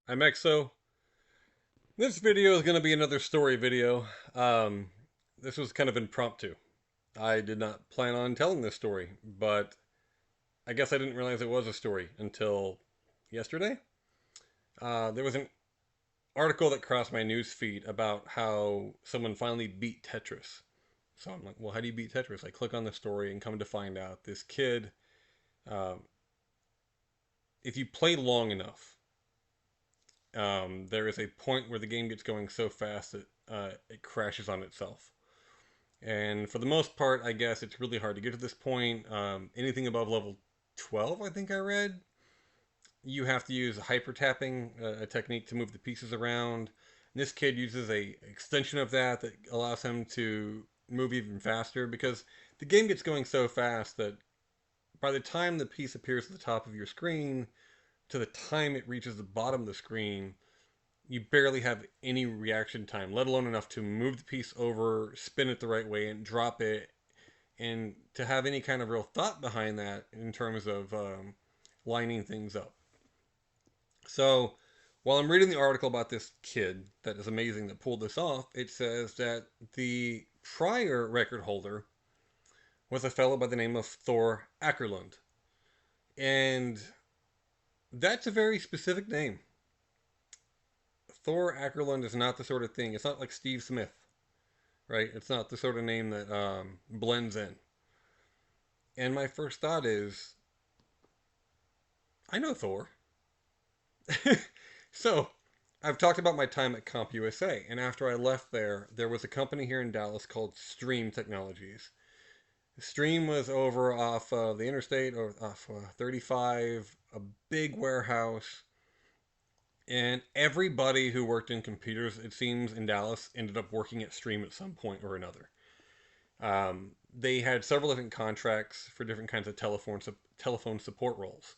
I'm EXO. This video is going to be another story video. Um, this was kind of impromptu. I did not plan on telling this story, but I guess I didn't realize it was a story until yesterday. There was an article that crossed my news feed about how someone finally beat Tetris. So I'm like, well, how do you beat Tetris? I click on the story and come to find out this kid, uh, if you play long enough, there is a point where the game gets going so fast that it crashes on itself. And for the most part, I guess it's really hard to get to this point. Anything above level 12, I think I read, you have to use hyper tapping, a technique to move the pieces around. And this kid uses a extension of that allows him to move even faster because the game gets going so fast that by the time the piece appears at the top of your screen to the time it reaches the bottom of the screen, you barely have any reaction time, let alone enough to move the piece over, spin it the right way, and drop it, and to have any kind of real thought behind that in terms of lining things up. So, while I'm reading the article about this kid that is amazing that pulled this off, it says that the prior record holder was a fellow by the name of Thor Ackerlund. And that's a very specific name. Thor Ackerlund is not the sort of thing, it's not like Steve Smith, right? It's not the sort of name that blends in. And my first thought is, I know Thor. So, I've talked about my time at CompUSA, and after I left there, there was a company here in Dallas called Stream Technologies. Stream was over off the interstate, or off 35, a big warehouse, and everybody who worked in computers, it seems, in Dallas ended up working at Stream at some point or another. They had several different contracts for different kinds of telephone support roles.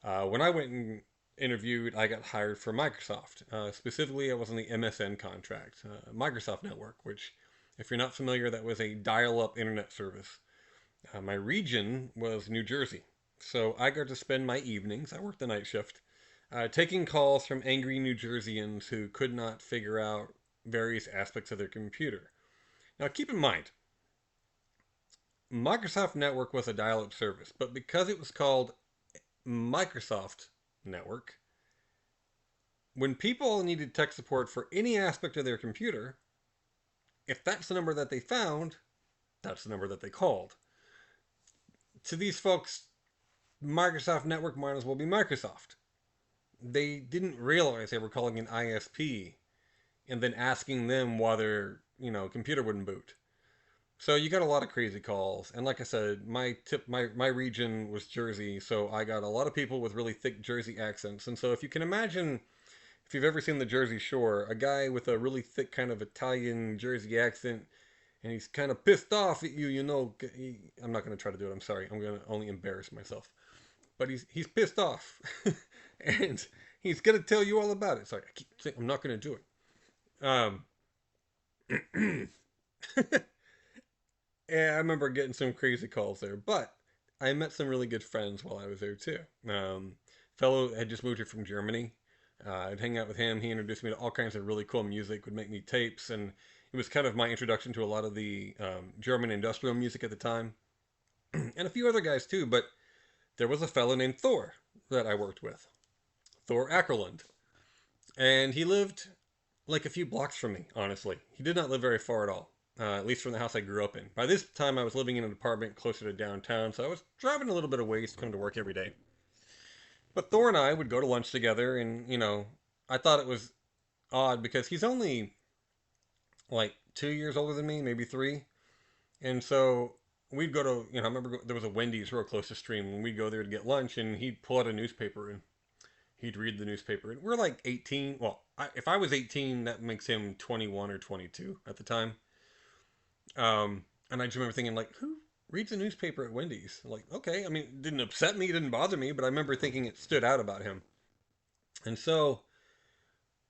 When I went and interviewed, I got hired for Microsoft. Specifically, I was on the MSN contract, Microsoft Network, which, if you're not familiar, that was a dial up internet service. My region was New Jersey. So I got to spend my evenings, I worked the night shift, taking calls from angry New Jerseyans who could not figure out various aspects of their computer. Now, keep in mind, Microsoft Network was a dial up service, but because it was called Microsoft Network, when people needed tech support for any aspect of their computer, if that's the number that they found, that's the number that they called. To these folks, Microsoft Network might as well be Microsoft. They didn't realize they were calling an ISP and then asking them why their computer wouldn't boot. So you got a lot of crazy calls, and like I said, my region was Jersey, so I got a lot of people with really thick Jersey accents. And so if you can imagine, if you've ever seen the Jersey Shore, a guy with a really thick kind of Italian Jersey accent, and he's kind of pissed off at you, I'm not going to try to do it. I'm sorry. I'm going to only embarrass myself. But he's pissed off, and he's going to tell you all about it. Sorry, I keep saying I'm not going to do it. Yeah, I remember getting some crazy calls there, but I met some really good friends while I was there too. Fellow had just moved here from Germany. I'd hang out with him. He introduced me to all kinds of really cool music. Would make me tapes, and it was kind of my introduction to a lot of the German industrial music at the time, and a few other guys too. But there was a fellow named Thor that I worked with, Thor Ackerlund, and he lived like a few blocks from me. Honestly, he did not live very far at all. At least from the house I grew up in. By this time, I was living in an apartment closer to downtown, so I was driving a little bit of ways to come to work every day. But Thor and I would go to lunch together, and I thought it was odd because he's only like 2 years older than me, maybe three, and so we'd go to, I remember there was a Wendy's real close to Stream, and we'd go there to get lunch, and he'd pull out a newspaper and he'd read the newspaper. And we're like 18. Well, if I was 18, that makes him 21 or 22 at the time. And I just remember thinking, like, who reads a newspaper at Wendy's? Like, okay, I mean, it didn't upset me, it didn't bother me, but I remember thinking it stood out about him. And so,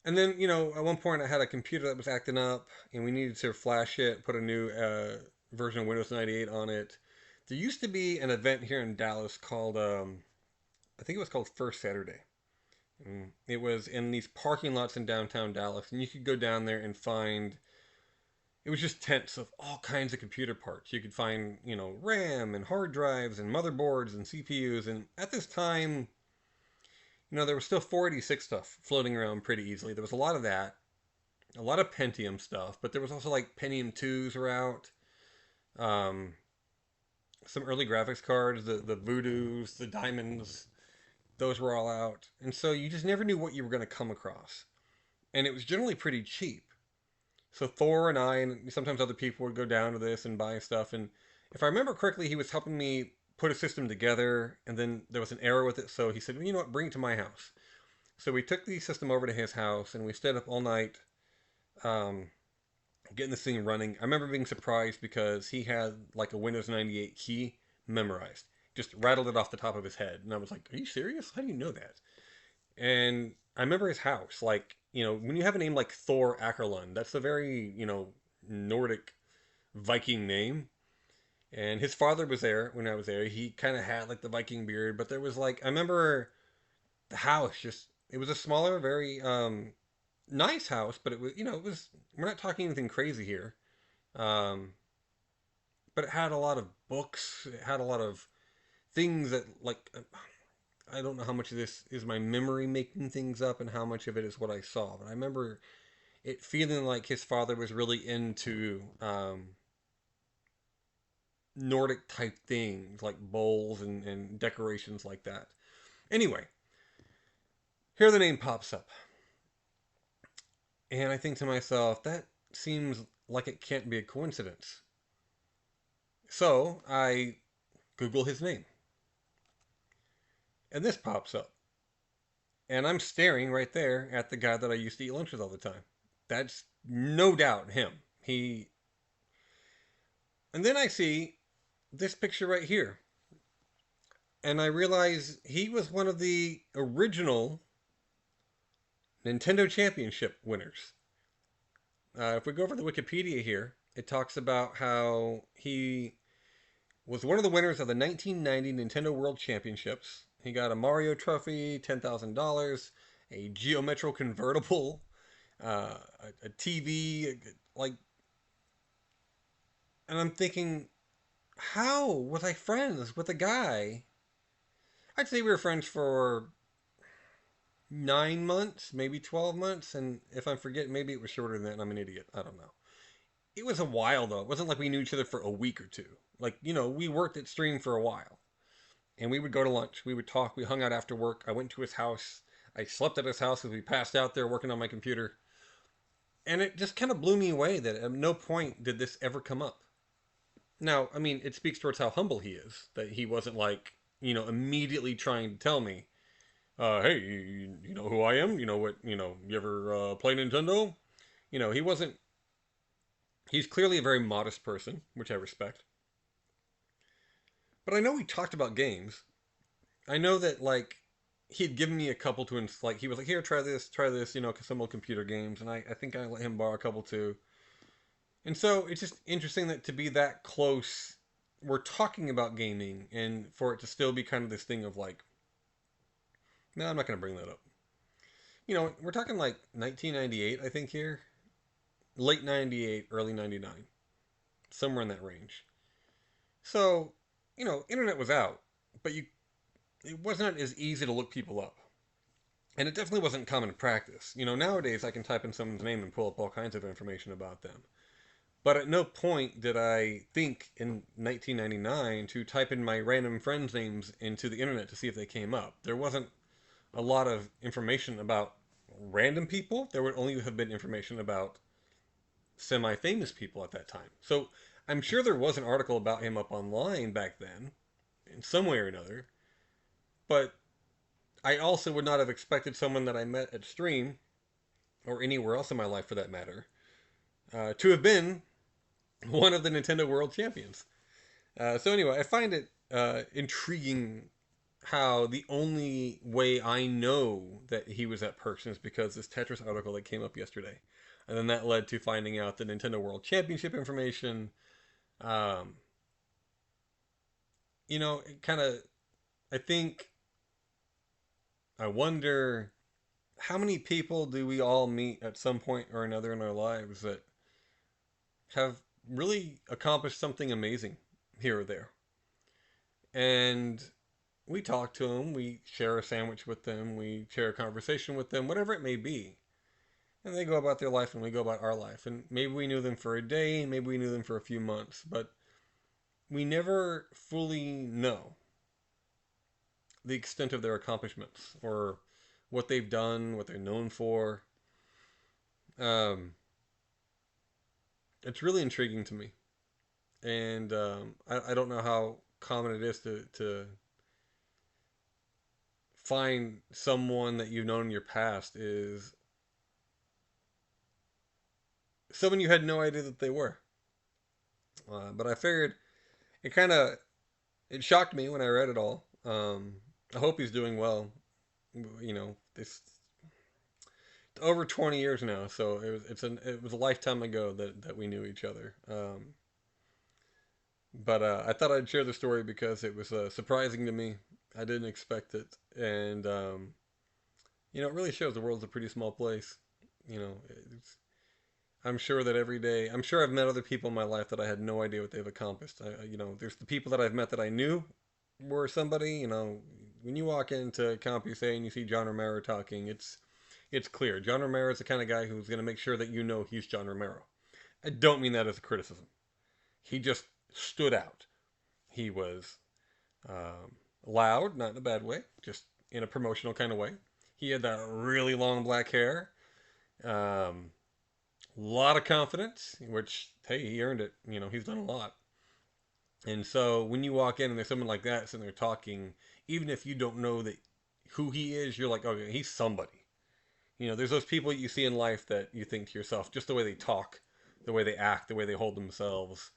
and then, at one point I had a computer that was acting up, and we needed to flash it, put a new version of Windows 98 on it. There used to be an event here in Dallas called, I think it was called First Saturday. It was in these parking lots in downtown Dallas, and you could go down there and find it was just tents of all kinds of computer parts. You could find, RAM and hard drives and motherboards and CPUs. And at this time, there was still 486 stuff floating around pretty easily. There was a lot of that, a lot of Pentium stuff, but there was also like Pentium 2s were out. Um, some early graphics cards, the Voodoos, the Diamonds, those were all out. And so you just never knew what you were going to come across. And it was generally pretty cheap. So Thor and I, and sometimes other people would go down to this and buy stuff. And if I remember correctly, he was helping me put a system together, and then there was an error with it. So he said, well, you know what, bring it to my house. So we took the system over to his house, and we stayed up all night um, getting this thing running. I remember being surprised because he had like a Windows 98 key memorized, just rattled it off the top of his head. And I was like, are you serious? How do you know that? And I remember his house. Like, when you have a name like Thor Ackerlund, that's a very, Nordic Viking name. And his father was there when I was there. He kind of had like the Viking beard, but there was like, I remember the house just, it was a smaller, very nice house, but it was, we're not talking anything crazy here. Um, but it had a lot of books. It had a lot of things that, like, I don't know how much of this is my memory making things up and how much of it is what I saw. But I remember it feeling like his father was really into Nordic type things, like bowls and decorations like that. Anyway, here the name pops up. And I think to myself, that seems like it can't be a coincidence. So I Google his name. And this pops up. And I'm staring right there at the guy that I used to eat lunch with all the time. That's no doubt him. And then I see this picture right here. And I realize he was one of the original Nintendo Championship winners. If we go over the Wikipedia here, it talks about how he was one of the winners of the 1990 Nintendo World Championships. He got a Mario trophy, $10,000, a Geometro convertible, a TV, like, and I'm thinking, how was I friends with a guy? I'd say we were friends for 9 months, maybe 12 months, and if I'm forgetting, maybe it was shorter than that, and I'm an idiot. I don't know. It was a while though. It wasn't like we knew each other for a week or two. Like, we worked at Stream for a while. And we would go to lunch. We would talk. We hung out after work. I went to his house. I slept at his house as we passed out there working on my computer. And it just kind of blew me away that at no point did this ever come up. Now, I mean, it speaks towards how humble he is. That he wasn't like, immediately trying to tell me, hey, you know who I am? You know what, you ever play Nintendo? He wasn't, he's clearly a very modest person, which I respect. But I know we talked about games. I know that, like, he had given me a couple to, like, he was like, here, try this, some old computer games. And I think I let him borrow a couple too. And so it's just interesting that to be that close, we're talking about gaming, and for it to still be kind of this thing of like, no, I'm not going to bring that up. We're talking like 1998, I think here. Late 98, early 99. Somewhere in that range. So, internet was out, but it wasn't as easy to look people up. And it definitely wasn't common practice. Nowadays I can type in someone's name and pull up all kinds of information about them. But at no point did I think in 1999 to type in my random friends' names into the internet to see if they came up. There wasn't a lot of information about random people. There would only have been information about semi famous people at that time. So I'm sure there was an article about him up online back then, in some way or another. But I also would not have expected someone that I met at Stream, or anywhere else in my life for that matter, to have been one of the Nintendo World Champions. So anyway, I find it intriguing how the only way I know that he was at Perks is because this Tetris article that came up yesterday. And then that led to finding out the Nintendo World Championship information. Um, it kind of, I think, I wonder. how many people do we all meet at some point or another in our lives that have really accomplished something amazing here or there? And we talk to them, we share a sandwich with them, we share a conversation with them, whatever it may be. And they go about their life and we go about our life. And maybe we knew them for a day, maybe we knew them for a few months, but we never fully know the extent of their accomplishments or what they've done, what they're known for. Um, it's really intriguing to me. And I don't know how common it is to find someone that you've known in your past is someone you had no idea that they were. But I figured it kind of it shocked me when I read it all. I hope he's doing well. You know, this over 20 years now, so it was a lifetime ago that we knew each other. But I thought I'd share the story because it was surprising to me. I didn't expect it, and you know, it really shows the world's a pretty small place. You know, I'm sure that every day, I'm sure I've met other people in my life that I had no idea what they've accomplished. You know, there's the people that I've met that I knew were somebody. You know, when you walk into CompuSay and you see John Romero talking, it's clear. John Romero is the kind of guy who's going to make sure that you know he's John Romero. I don't mean that as a criticism. He just stood out. He was loud, not in a bad way, just in a promotional kind of way. He had that really long black hair. Um, lot of confidence, which, hey, he earned it. You know, he's done a lot. And so when you walk in and there's someone like that sitting there talking, even if you don't know that who he is, you're like, okay, he's somebody. You know, there's those people you see in life that you think to yourself, just the way they talk, the way they act, the way they hold themselves,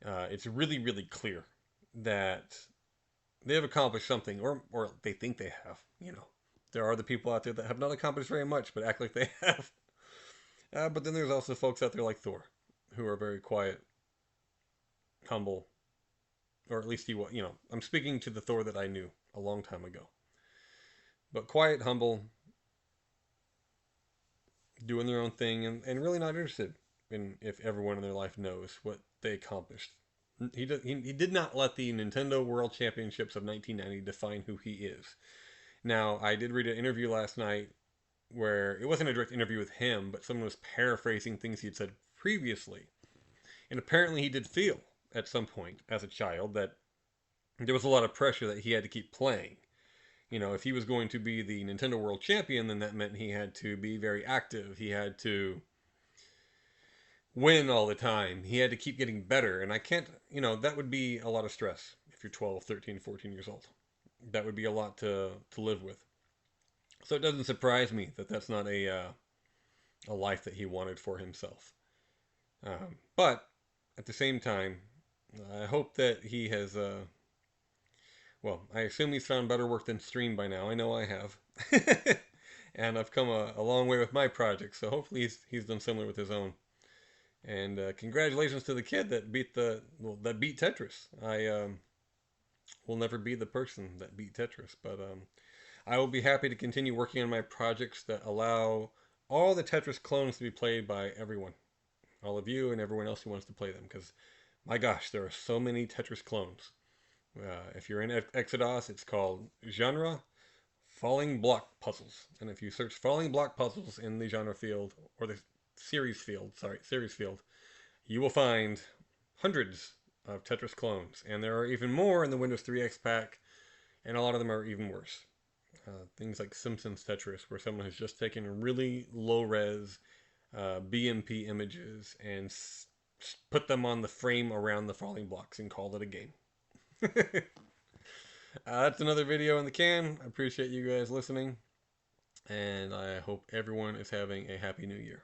it's really, really clear that they have accomplished something, or they think they have. You know, there are the people out there that have not accomplished very much, but act like they have. But then there's also folks out there like Thor, who are very quiet, humble, or at least he was. You know, I'm speaking to the Thor that I knew a long time ago, but quiet, humble, doing their own thing, and really not interested in if everyone in their life knows what they accomplished. He did not let the Nintendo World Championships of 1990 define who he is. Now, I did read an interview last night where it wasn't a direct interview with him, but someone was paraphrasing things he had said previously. And apparently, he did feel at some point as a child that there was a lot of pressure that he had to keep playing. You know, if he was going to be the Nintendo World Champion, then that meant he had to be very active. He had to win all the time. He had to keep getting better. And I can't, you know, that would be a lot of stress if you're 12, 13, 14 years old. That would be a lot to live with. So it doesn't surprise me that that's not a life that he wanted for himself. But at the same time, I hope that he has, well, I assume he's found better work than stream by now. I know I have. And I've come a long way with my project, so hopefully he's done similar with his own. And congratulations to the kid that beat Tetris. I will never be the person that beat Tetris, but I will be happy to continue working on my projects that allow all the Tetris clones to be played by everyone, all of you and everyone else who wants to play them. Because my gosh, there are so many Tetris clones. If you're in Exodus, it's called genre falling block puzzles, and if you search falling block puzzles in the genre field or the series field, you will find hundreds of Tetris clones, and there are even more in the Windows 3X pack, and a lot of them are even worse. Things like Simpsons Tetris, where someone has just taken really low res BMP images and put them on the frame around the falling blocks and called it a game. That's another video in the can. I appreciate you guys listening, and I hope everyone is having a happy new year.